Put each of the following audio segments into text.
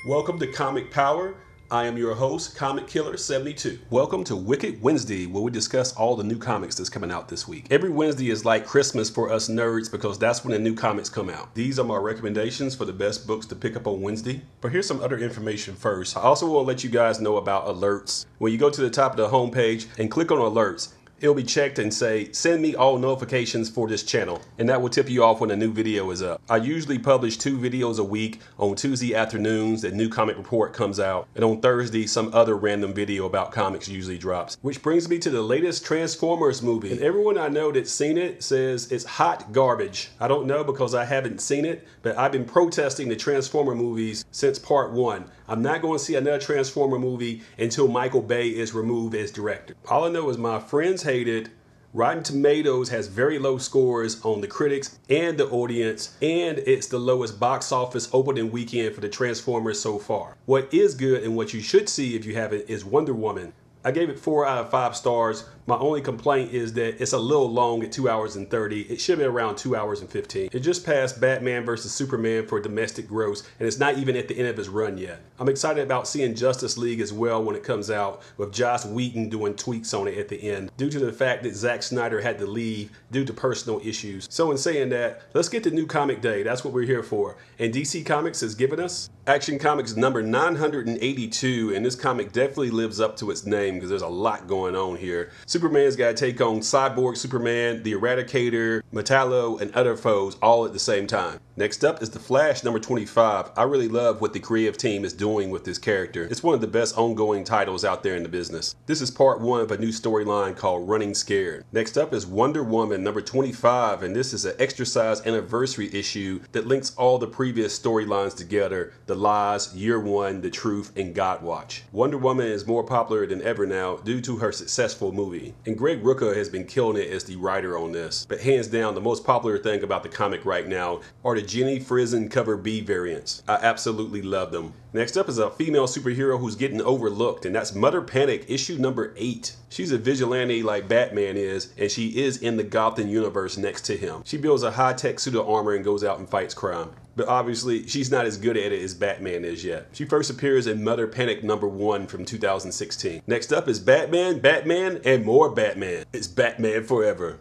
Welcome to Comic Power. I am your host, Comic Killer 72. Welcome to Wicked Wednesday, where we discuss all the new comics that's coming out this week. Every Wednesday is like Christmas for us nerds because that's when the new comics come out. These are my recommendations for the best books to pick up on Wednesday. But here's some other information first. I also want to let you guys know about alerts. When you go to the top of the homepage and click on alerts, it'll be checked and say, send me all notifications for this channel. And that will tip you off when a new video is up. I usually publish 2 videos a week. On Tuesday afternoons, the new comic report comes out. And on Thursday, some other random video about comics usually drops. Which brings me to the latest Transformers movie. And everyone I know that's seen it says it's hot garbage. I don't know because I haven't seen it, but I've been protesting the Transformer movies since part 1. I'm not going to see another Transformer movie until Michael Bay is removed as director. All I know is my friends hate it. Rotten Tomatoes has very low scores on the critics and the audience, and it's the lowest box office opening weekend for the Transformers so far. What is good and what you should see if you haven't is Wonder Woman. I gave it 4 out of 5 stars. My only complaint is that it's a little long at 2 hours and 30. It should be around 2 hours and 15. It just passed Batman vs. Superman for domestic gross, and it's not even at the end of its run yet. I'm excited about seeing Justice League as well when it comes out, with Joss Whedon doing tweaks on it at the end, due to the fact that Zack Snyder had to leave due to personal issues. So in saying that, let's get to New Comic Day. That's what we're here for. And DC Comics has given us Action Comics number 982, and this comic definitely lives up to its name because there's a lot going on here. Superman's got to take on Cyborg Superman, the Eradicator, Metallo, and other foes all at the same time. Next up is The Flash number 25. I really love what the creative team is doing with this character. It's one of the best ongoing titles out there in the business. This is part 1 of a new storyline called Running Scared. Next up is Wonder Woman number 25, and this is an extra-sized anniversary issue that links all the previous storylines together: The Lies, Year One, The Truth, and Godwatch. Wonder Woman is more popular than ever now due to her successful movie. And Greg Rucka has been killing it as the writer on this. But hands down, the most popular thing about the comic right now are the Jenny Frison cover B variants. I absolutely love them. Next up is a female superhero who's getting overlooked, and that's Mother Panic, issue number 8. She's a vigilante like Batman is, and she is in the Gotham universe next to him. She builds a high-tech suit of armor and goes out and fights crime. But obviously, she's not as good at it as Batman is yet. She first appears in Mother Panic number 1 from 2016. Next up is Batman, Batman, and more Batman. It's Batman forever.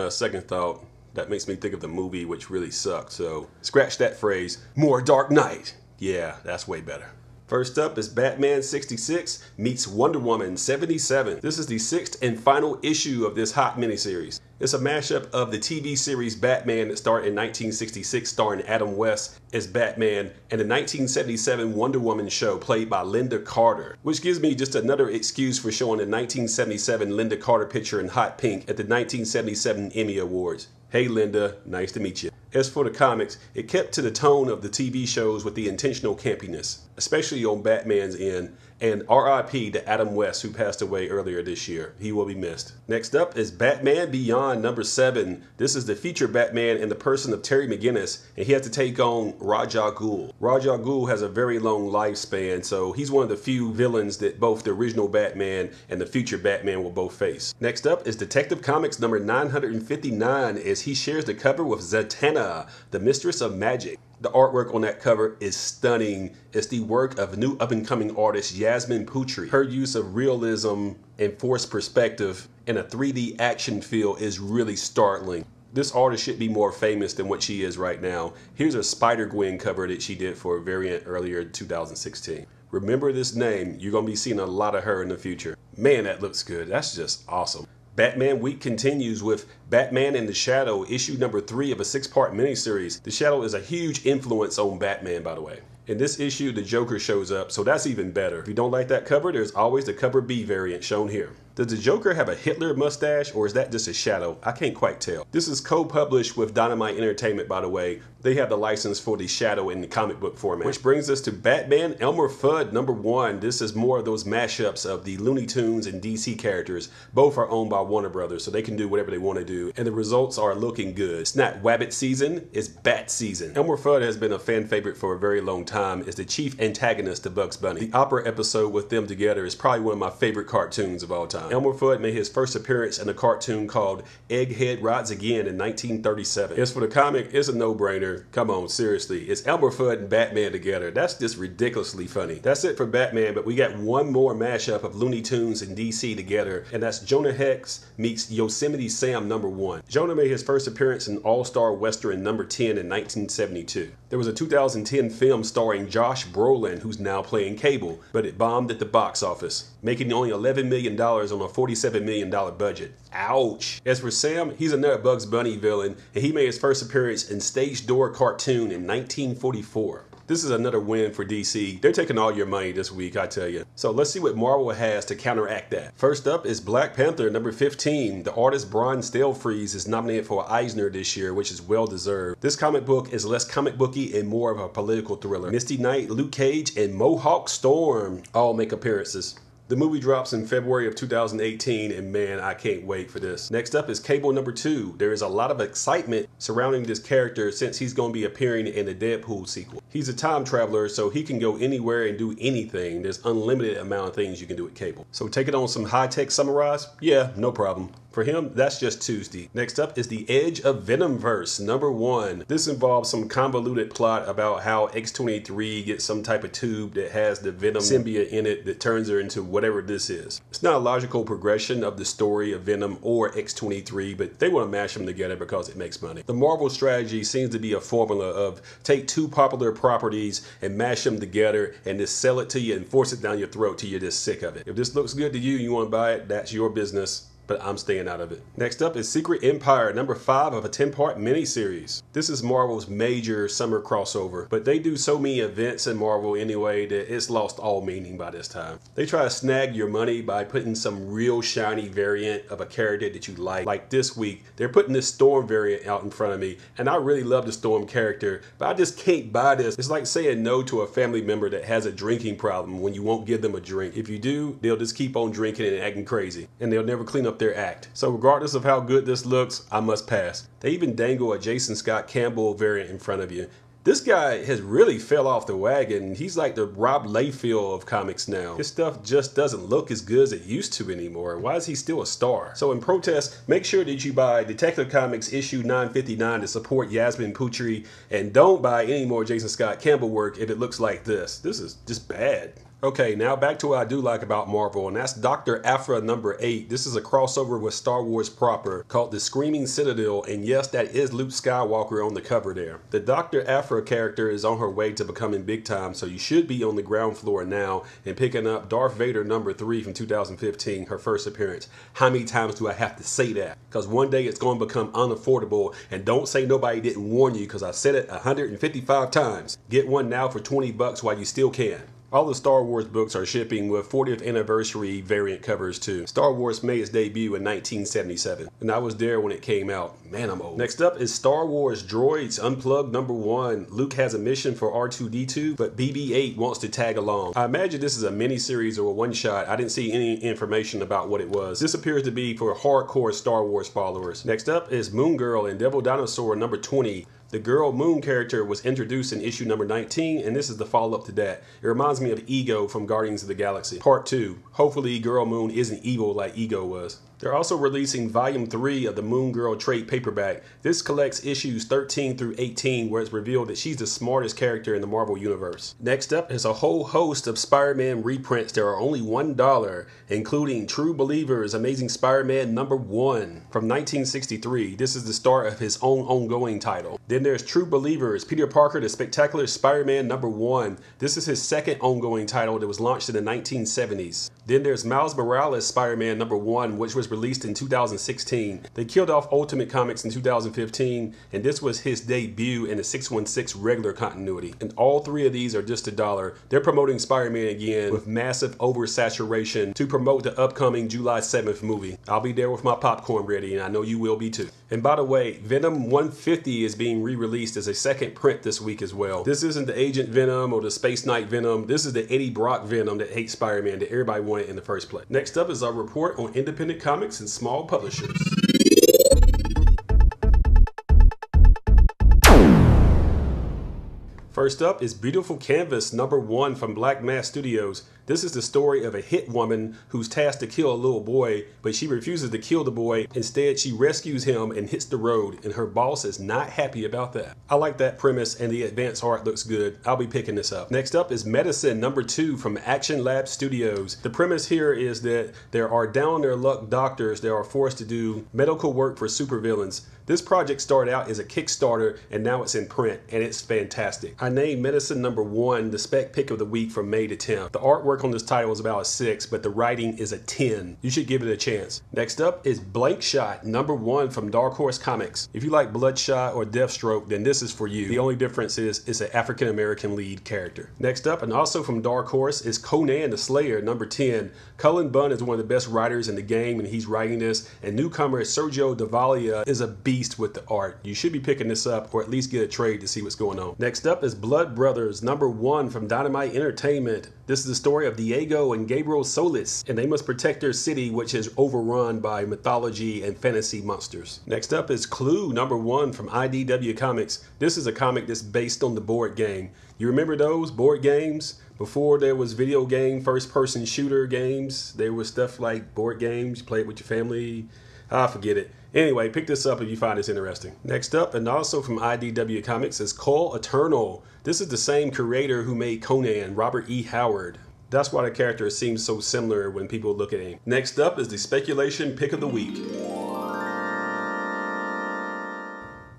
Second thought, that makes me think of the movie, which really sucked, so scratch that phrase. More Dark Knight. Yeah, that's way better. First up is Batman 66 meets Wonder Woman 77. This is the 6th and final issue of this hot miniseries. It's a mashup of the TV series Batman that started in 1966 starring Adam West as Batman and the 1977 Wonder Woman show played by Linda Carter, which gives me just another excuse for showing the 1977 Linda Carter picture in hot pink at the 1977 Emmy Awards. Hey Linda, nice to meet you. As for the comics, it kept to the tone of the TV shows with the intentional campiness, especially on Batman's end, and RIP to Adam West, who passed away earlier this year. He will be missed. Next up is Batman Beyond number 7. This is the feature Batman in the person of Terry McGinnis, and he has to take on Ra's al Ghul. Ra's al Ghul has a very long lifespan, so he's one of the few villains that both the original Batman and the future Batman will both face. Next up is Detective Comics number 959, as he shares the cover with Zatanna, the Mistress of Magic. The artwork on that cover is stunning. It's the work of new up-and-coming artist Yasmine Putri. Her use of realism and forced perspective in a 3D action feel is really startling. This artist should be more famous than what she is right now. Here's a Spider-Gwen cover that she did for a variant earlier in 2016. Remember this name. You're going to be seeing a lot of her in the future. Man, that looks good. That's just awesome. Batman Week continues with Batman in the Shadow, issue number 3 of a 6-part miniseries. The Shadow is a huge influence on Batman, by the way. In this issue, the Joker shows up, so that's even better. If you don't like that cover, there's always the cover B variant shown here. Does the Joker have a Hitler mustache, or is that just a shadow? I can't quite tell. This is co-published with Dynamite Entertainment, by the way. They have the license for the Shadow in the comic book format. Which brings us to Batman Elmer Fudd number 1. This is more of those mashups of the Looney Tunes and DC characters. Both are owned by Warner Brothers, so they can do whatever they want to do. And the results are looking good. It's not Wabbit season, it's Bat season. Elmer Fudd has been a fan favorite for a very long time. time is the chief antagonist to Bugs Bunny. The opera episode with them together is probably one of my favorite cartoons of all time. Elmer Fudd made his first appearance in a cartoon called Egghead Rides Again in 1937. As for the comic, it's a no-brainer. Come on, seriously. It's Elmer Fudd and Batman together. That's just ridiculously funny. That's it for Batman, but we got one more mashup of Looney Tunes and DC together, and that's Jonah Hex meets Yosemite Sam #1. Jonah made his first appearance in All-Star Western #10 in 1972. There was a 2010 film starring Josh Brolin, who's now playing Cable, but it bombed at the box office, making only $11 million on a $47 million budget. Ouch. As for Sam, he's another Bugs Bunny villain, and he made his first appearance in Stage Door Cartoon in 1944. This is another win for DC. They're taking all your money this week, I tell you. So let's see what Marvel has to counteract that. First up is Black Panther #15. The artist Brian Stelfreeze is nominated for Eisner this year, which is well deserved. This comic book is less comic booky and more of a political thriller. Misty Knight, Luke Cage, and Mohawk Storm all make appearances. The movie drops in February of 2018, and man, I can't wait for this. Next up is Cable #2. There is a lot of excitement surrounding this character since he's going to be appearing in the Deadpool sequel. He's a time traveler, so he can go anywhere and do anything. There's unlimited amount of things you can do with Cable. So take it on some high-tech summarize? Yeah, no problem. For him, that's just Tuesday. Next up is The Edge of Venomverse #1. This involves some convoluted plot about how X-23 gets some type of tube that has the Venom symbiote in it that turns her into whatever this is. It's not a logical progression of the story of Venom or X-23, but they want to mash them together because it makes money. The Marvel strategy seems to be a formula of take two popular properties and mash them together and just sell it to you and force it down your throat till you're just sick of it. If this looks good to you, you want to buy it, that's your business. But I'm staying out of it. Next up is Secret Empire #5 of a 10-part miniseries. This is Marvel's major summer crossover, but they do so many events in Marvel anyway that it's lost all meaning by this time. They try to snag your money by putting some real shiny variant of a character that you like. Like this week, they're putting this Storm variant out in front of me, and I really love the Storm character, but I just can't buy this. It's like saying no to a family member that has a drinking problem when you won't give them a drink. If you do, they'll just keep on drinking and acting crazy, and they'll never clean up their act. So regardless of how good this looks, I must pass. They even dangle a Jason Scott Campbell variant in front of you. This guy has really fell off the wagon. He's like the Rob Liefeld of comics now. His stuff just doesn't look as good as it used to anymore. Why is he still a star? So in protest, make sure that you buy Detective Comics issue 959 to support Yasmine Putri, and don't buy any more Jason Scott Campbell work if it looks like this. This is just bad. Okay, now back to what I do like about Marvel, and that's Dr. Aphra #8. This is a crossover with Star Wars proper called The Screaming Citadel, and yes, that is Luke Skywalker on the cover there. The Dr. Aphra character is on her way to becoming big time, so you should be on the ground floor now and picking up Darth Vader #3 from 2015, her first appearance. How many times do I have to say that? Because one day it's going to become unaffordable, and don't say nobody didn't warn you, because I said it 155 times. Get one now for $20 while you still can. All the Star Wars books are shipping with 40th anniversary variant covers too. Star Wars made its debut in 1977, and I was there when it came out. Man, I'm old. Next up is Star Wars Droids Unplugged #1. Luke has a mission for R2-D2, but BB-8 wants to tag along. I imagine this is a mini-series or a one-shot. I didn't see any information about what it was. This appears to be for hardcore Star Wars followers. Next up is Moon Girl and Devil Dinosaur #20. The Girl Moon character was introduced in issue #19, and this is the follow-up to that. It reminds me of Ego from Guardians of the Galaxy. Part 2. Hopefully Girl Moon isn't evil like Ego was. They're also releasing Volume 3 of the Moon Girl trade paperback. This collects issues 13 through 18, where it's revealed that she's the smartest character in the Marvel Universe. Next up is a whole host of Spider-Man reprints that are only $1, including True Believers Amazing Spider-Man #1 from 1963. This is the start of his own ongoing title. Then there's True Believers Peter Parker The Spectacular Spider-Man #1. This is his second ongoing title that was launched in the 1970s. Then there's Miles Morales Spider-Man #1, which was released in 2016. They killed off Ultimate Comics in 2015, and this was his debut in the 616 regular continuity. And all three of these are just $1. They're promoting Spider-Man again with massive oversaturation to promote the upcoming July 7th movie. I'll be there with my popcorn ready, and I know you will be too. And by the way, Venom 150 is being re-released as a second print this week as well. This isn't the Agent Venom or the Space Knight Venom. This is the Eddie Brock Venom that hates Spider-Man that everybody wanted in the first place. Next up is our report on independent comics and small publishers. First up is Beautiful Canvas #1 from Black Mass Studios. This is the story of a hit woman who's tasked to kill a little boy, but she refuses to kill the boy. Instead, she rescues him and hits the road, and her boss is not happy about that. I like that premise, and the advanced art looks good. I'll be picking this up. Next up is Medicine #2 from Action Lab Studios. The premise here is that there are down-on-their-luck doctors that are forced to do medical work for supervillains. This project started out as a Kickstarter, and now it's in print, and it's fantastic. I named Medicine #1 the spec pick of the week from May to 10th. The artwork on this title is about a 6, but the writing is a 10. You should give it a chance. Next up is Blank Shot #1 from Dark Horse Comics. If you like Bloodshot or Deathstroke, then this is for you. The only difference is it's an African-American lead character. Next up, and also from Dark Horse, is Conan the Slayer #10. Cullen Bunn is one of the best writers in the game, and he's writing this, and newcomer Sergio Davalia is a beast with the art. You should be picking this up, or at least get a trade to see what's going on. Next up is Blood Brothers #1 from Dynamite Entertainment. This is the story of Diego and Gabriel Solis, and they must protect their city, which is overrun by mythology and fantasy monsters. Next up is Clue #1 from IDW Comics. This is a comic that's based on the board game. You remember those board games? Before there was video game first-person shooter games, there was stuff like board games. You play it with your family. Forget it. Anyway, pick this up if you find this interesting. Next up, and also from IDW Comics, is Call Eternal. This is the same creator who made Conan, Robert E. Howard. That's why the character seems so similar when people look at him. Next up is the Speculation Pick of the Week.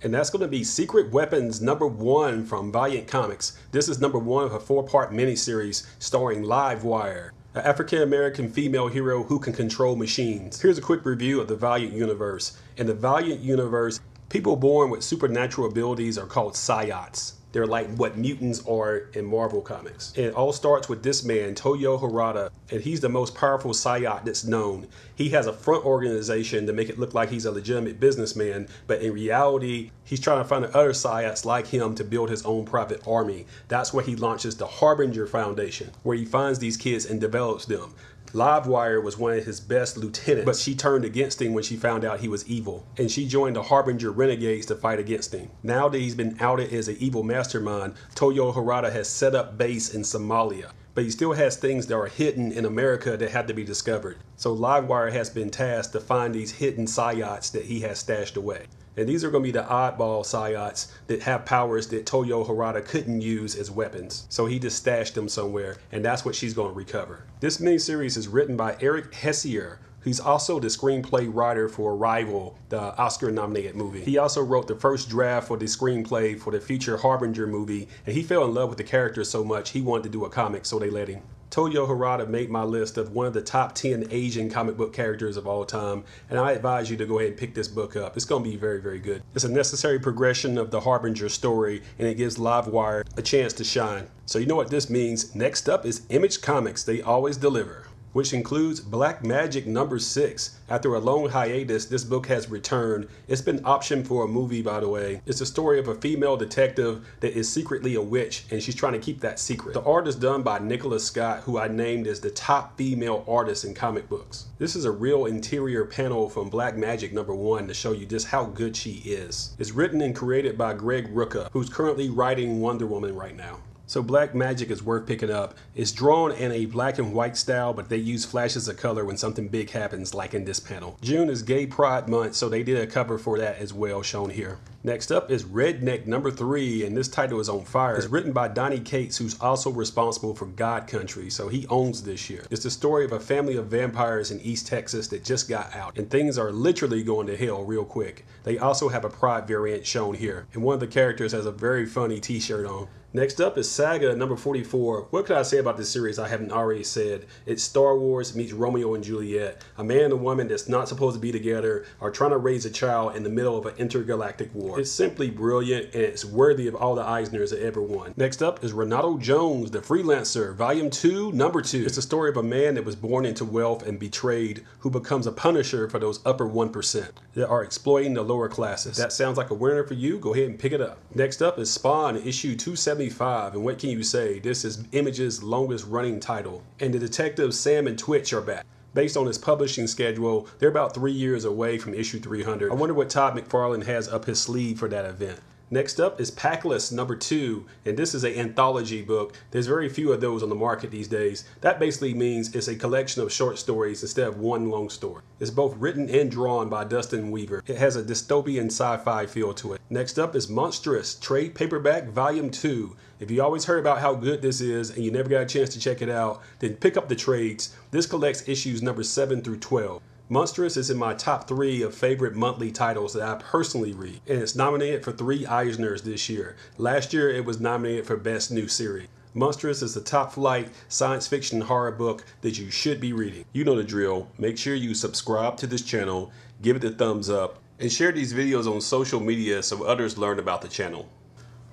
And that's going to be Secret Weapons #1 from Valiant Comics. This is #1 of a 4-part miniseries starring Livewire, an African-American female hero who can control machines. Here's a quick review of the Valiant universe. In the Valiant universe, people born with supernatural abilities are called psiots. They're like what mutants are in Marvel Comics. And it all starts with this man, Toyo Harada, and he's the most powerful psiot that's known. He has a front organization to make it look like he's a legitimate businessman, but in reality, he's trying to find other psiots like him to build his own private army. That's where he launches the Harbinger Foundation, where he finds these kids and develops them. Livewire was one of his best lieutenants, but she turned against him when she found out he was evil, and she joined the Harbinger Renegades to fight against him. Now that he's been outed as an evil mastermind, Toyo Harada has set up base in Somalia, but he still has things that are hidden in America that have to be discovered. So Livewire has been tasked to find these hidden psiots that he has stashed away. And these are going to be the oddball psiots that have powers that Toyo Harada couldn't use as weapons. So he just stashed them somewhere, and that's what she's going to recover. This miniseries is written by Eric Hessier, who's also the screenplay writer for Arrival, the Oscar-nominated movie. He also wrote the first draft for the screenplay for the future Harbinger movie, and he fell in love with the character so much he wanted to do a comic, so they let him. Toyo Harada made my list of one of the top 10 Asian comic book characters of all time, and I advise you to go ahead and pick this book up. It's going to be very, very good. It's a necessary progression of the Harbinger story, and it gives Livewire a chance to shine. So you know what this means. Next up is Image Comics. They always deliver, which includes Black Magic #6. After a long hiatus, this book has returned. It's been optioned for a movie, by the way. It's a story of a female detective that is secretly a witch, and she's trying to keep that secret. The art is done by Nicholas Scott, who I named as the top female artist in comic books. This is a real interior panel from Black Magic #1 to show you just how good she is. It's written and created by Greg Rucka, who's currently writing Wonder Woman right now. So Black Magic is worth picking up. It's drawn in a black and white style, but they use flashes of color when something big happens, like in this panel. June is Gay Pride Month, so they did a cover for that as well, shown here. Next up is Redneck #3, and this title is on fire. It's written by Donnie Cates, who's also responsible for God Country, so he owns this year. It's the story of a family of vampires in East Texas that just got out, and things are literally going to hell real quick. They also have a Pride variant shown here, and one of the characters has a very funny t-shirt on. Next up is Saga #44. What could I say about this series I haven't already said? It's Star Wars meets Romeo and Juliet. A man and a woman that's not supposed to be together are trying to raise a child in the middle of an intergalactic war. It's simply brilliant, and it's worthy of all the Eisners that ever won. Next up is Renato Jones, the Freelancer, Volume 2, #2. It's the story of a man that was born into wealth and betrayed, who becomes a punisher for those upper 1% that are exploiting the lower classes. That sounds like a winner for you. Go ahead and pick it up. Next up is Spawn, issue 275. And what can you say? This is Image's longest running title. And the detectives Sam and Twitch are back. Based on his publishing schedule, they're about 3 years away from issue 300. I wonder what Todd McFarlane has up his sleeve for that event. Next up is Packlist number 2, and this is an anthology book. There's very few of those on the market these days. That basically means it's a collection of short stories instead of one long story. It's both written and drawn by Dustin Weaver. It has a dystopian sci-fi feel to it. Next up is Monstrous, trade paperback volume 2. If you always heard about how good this is and you never got a chance to check it out, then pick up the trades. This collects issues number 7 through 12. Monstrous is in my top 3 of favorite monthly titles that I personally read, and it's nominated for 3 Eisners this year. Last year it was nominated for Best New Series. Monstrous is the top flight science fiction horror book that you should be reading. You know the drill. Make sure you subscribe to this channel, give it a thumbs up, and share these videos on social media so others learn about the channel.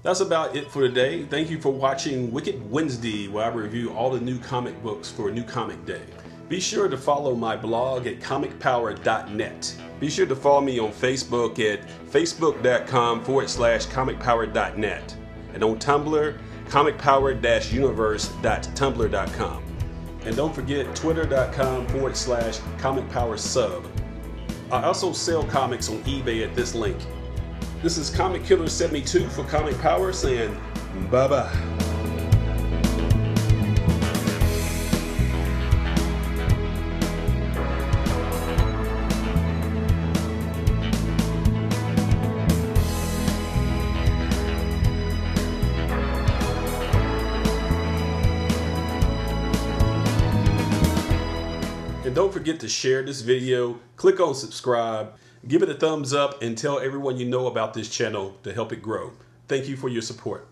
That's about it for today. Thank you for watching Wicked Wednesday, where I review all the new comic books for a new comic day. Be sure to follow my blog at comicpower.net. Be sure to follow me on Facebook at facebook.com/comicpower.net. And on Tumblr, comicpower-universe.tumblr.com. And don't forget twitter.com/comicpowersub. I also sell comics on eBay at this link. This is Comic Killer 72 for Comic Power saying bye-bye. And don't forget to share this video, click on subscribe, give it a thumbs up, and tell everyone you know about this channel to help it grow. Thank you for your support.